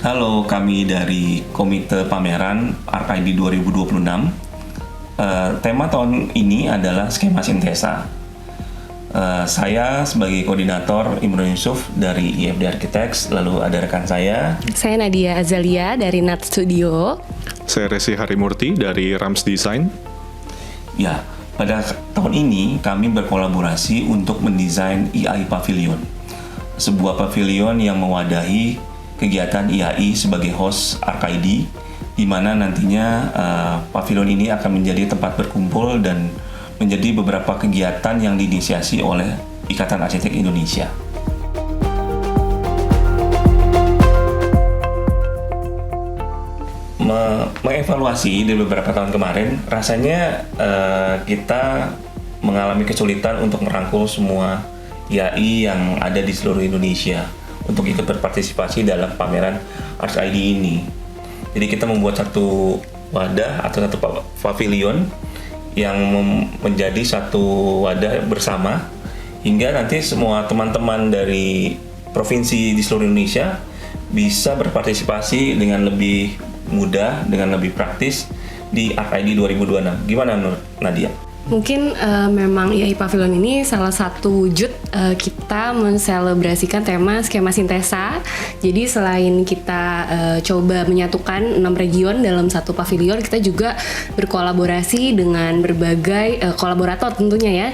Halo, kami dari Komite Pameran ArcID 2026. Tema tahun ini adalah skema sintesa. Saya sebagai koordinator Imron Yusuf dari IFD Architects, lalu ada rekan saya. Saya Nadia Azalia dari Nat Studio. Saya Resi Harimurti dari Rams Design. Ya, pada tahun ini kami berkolaborasi untuk mendesain IAI Pavilion. Sebuah pavilion yang mewadahi kegiatan IAI sebagai host ArcID, di mana nantinya pavilion ini akan menjadi tempat berkumpul dan menjadi beberapa kegiatan yang diinisiasi oleh Ikatan Arsitek Indonesia. Mengevaluasi dari beberapa tahun kemarin, rasanya kita mengalami kesulitan untuk merangkul semua IAI yang ada di seluruh Indonesia untuk ikut berpartisipasi dalam pameran ArcID ini. Jadi kita membuat satu wadah atau satu pavilion yang menjadi satu wadah bersama, hingga nanti semua teman-teman dari provinsi di seluruh Indonesia bisa berpartisipasi dengan lebih mudah, dengan lebih praktis di ArcID 2026. Gimana menurut Nadia? Mungkin memang IAI Pavilion ini salah satu wujud kita menselebrasikan tema skema sintesa. Jadi selain kita coba menyatukan 6 region dalam satu pavilion, kita juga berkolaborasi dengan berbagai kolaborator tentunya ya.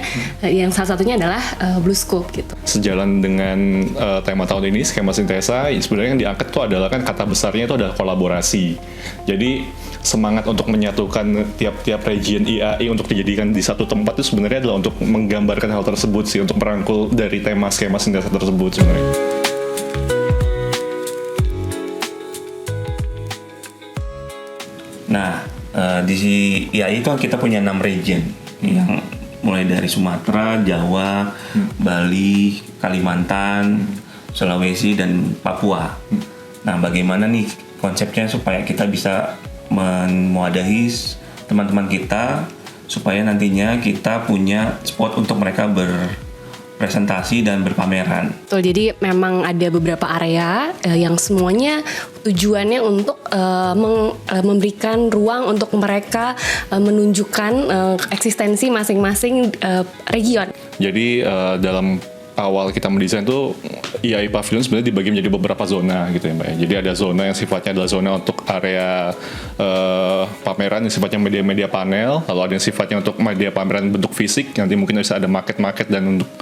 Yang salah satunya adalah BlueScope gitu. Sejalan dengan tema tahun ini, skema sintesa, sebenarnya yang diangkat itu adalah kan kata besarnya itu adalah kolaborasi. Jadi semangat untuk menyatukan tiap-tiap region IAI untuk dijadikan di satu tempat itu sebenarnya adalah untuk menggambarkan hal tersebut sih, untuk merangkul dari tema skema sintesa tersebut sebenarnya. Nah, di IAI itu kita punya 6 region yang mulai dari Sumatera, Jawa, Bali, Kalimantan, Sulawesi, dan Papua. Nah, bagaimana nih konsepnya supaya kita bisa mewadahi teman-teman kita supaya nantinya kita punya spot untuk mereka berpresentasi dan berpameran. Betul, jadi memang ada beberapa area yang semuanya tujuannya untuk memberikan ruang untuk mereka menunjukkan eksistensi masing-masing region. Jadi dalam awal kita mendesain tuh IAI Pavilion sebenarnya dibagi menjadi beberapa zona gitu ya Mbak. Jadi ada zona yang sifatnya adalah zona untuk area pameran yang sifatnya media-media panel, lalu ada yang sifatnya untuk media pameran bentuk fisik, nanti mungkin bisa ada market dan untuk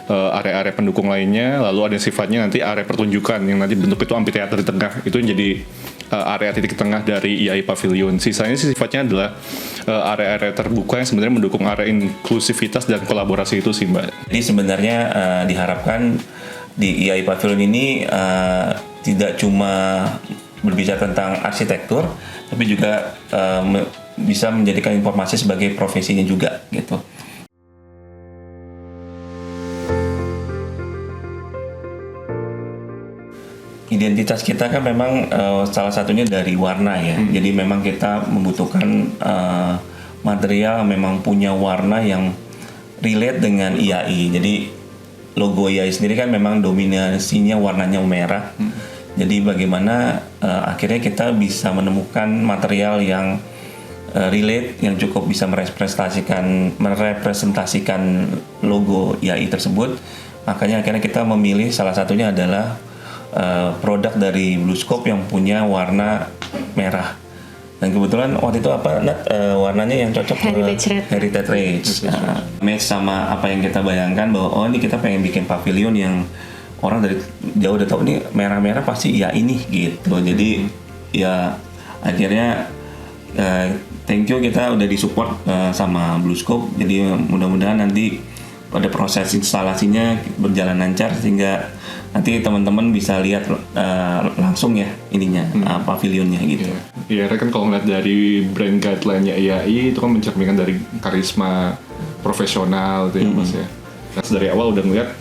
area-area pendukung lainnya, lalu ada yang sifatnya nanti area pertunjukan yang nanti bentuk itu amphitheater di tengah, itu yang jadi area titik tengah dari IAI Pavilion. Sisanya sih sifatnya adalah area-area terbuka yang sebenarnya mendukung area inklusivitas dan kolaborasi itu sih Mbak. Jadi sebenarnya diharapkan di IAI Pavilion ini tidak cuma berbicara tentang arsitektur, tapi juga bisa menjadikan informasi sebagai profesinya juga gitu. Identitas kita kan memang salah satunya dari warna ya. Jadi memang kita membutuhkan material yang memang punya warna yang relate dengan IAI. Jadi logo IAI sendiri kan memang dominasinya warnanya merah. Jadi bagaimana akhirnya kita bisa menemukan material yang relate, yang cukup bisa merepresentasikan logo IAI tersebut. Makanya akhirnya kita memilih salah satunya adalah produk dari BlueScope yang punya warna merah. Dan kebetulan waktu itu warnanya yang cocok Heritage Red. Match sama apa yang kita bayangkan bahwa ini kita pengen bikin pavilion yang orang dari jauh udah tahu nih merah-merah pasti ya ini gitu. Jadi ya akhirnya thank you kita udah disupport sama BlueScope. Jadi mudah-mudahan nanti pada proses instalasinya berjalan lancar sehingga nanti teman-teman bisa lihat langsung ya ininya pavilionnya gitu. Iya, kan kalau ngeliat dari brand guideline-nya IAI itu kan mencerminkan dari karisma profesional gitu ya Mas ya. Nah, dari awal udah ngeliat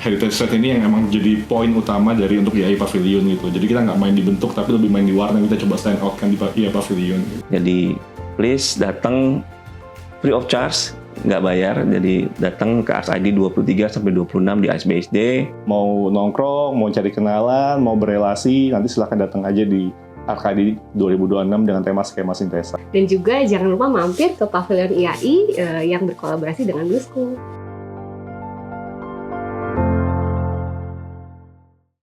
Heritage Red ini yang emang jadi poin utama dari untuk IAI Pavilion gitu. Jadi kita nggak main di bentuk tapi lebih main di warna, kita coba stand out kan di IAI Pavilion gitu. Jadi please datang free of charge nggak bayar, jadi datang ke Ars ID 23 sampai 26 di ASBSD. Mau nongkrong, mau cari kenalan, mau berelasi, nanti silahkan datang aja di Arkadi 2026 dengan tema skema sintesa. Dan juga jangan lupa mampir ke Pavilion IAI yang berkolaborasi dengan Blue School.